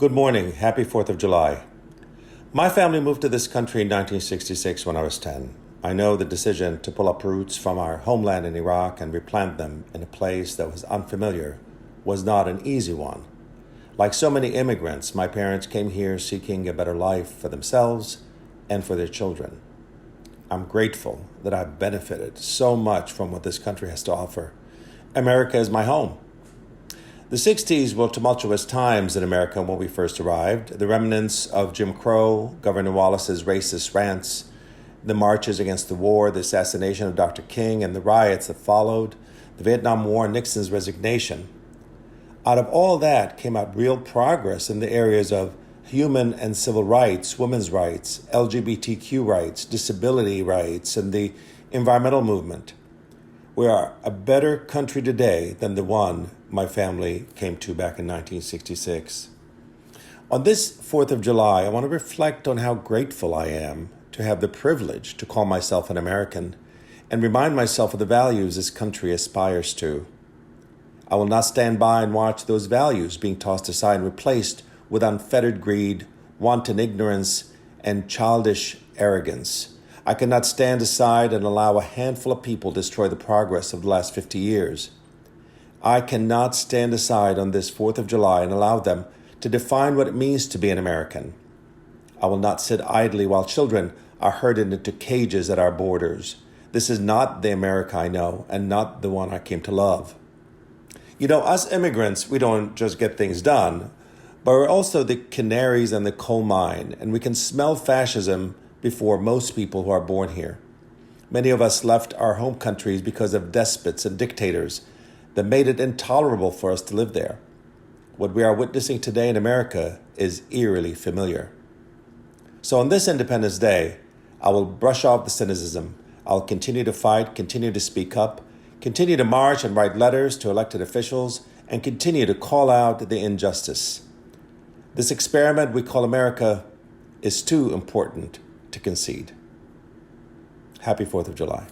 Good morning. Happy 4th of July. My family moved to this country in 1966 when I was 10. I know the decision to pull up roots from our homeland in Iraq and replant them in a place that was unfamiliar was not an easy one. Like so many immigrants, my parents came here seeking a better life for themselves and for their children. I'm grateful that I've benefited so much from what this country has to offer. America is my home. The 60s were tumultuous times in America when we first arrived. The remnants of Jim Crow, Governor Wallace's racist rants, the marches against the war, the assassination of Dr. King, and the riots that followed, the Vietnam War and Nixon's resignation. Out of all that came out real progress in the areas of human and civil rights, women's rights, LGBTQ rights, disability rights, and the environmental movement. We are a better country today than the one my family came to back in 1966. On this 4th of July, I want to reflect on how grateful I am to have the privilege to call myself an American and remind myself of the values this country aspires to. I will not stand by and watch those values being tossed aside and replaced with unfettered greed, wanton ignorance, and childish arrogance. I cannot stand aside and allow a handful of people destroy the progress of the last 50 years. I cannot stand aside on this 4th of July and allow them to define what it means to be an American. I will not sit idly while children are herded into cages at our borders. This is not the America I know and not the one I came to love. You know, us immigrants, we don't just get things done, but we're also the canaries in the coal mine, and we can smell fascism before most people who are born here. Many of us left our home countries because of despots and dictators that made it intolerable for us to live there. What we are witnessing today in America is eerily familiar. So on this Independence Day, I will brush off the cynicism. I'll continue to fight, continue to speak up, continue to march and write letters to elected officials, and continue to call out the injustice. This experiment we call America is too important to concede. Happy 4th of July.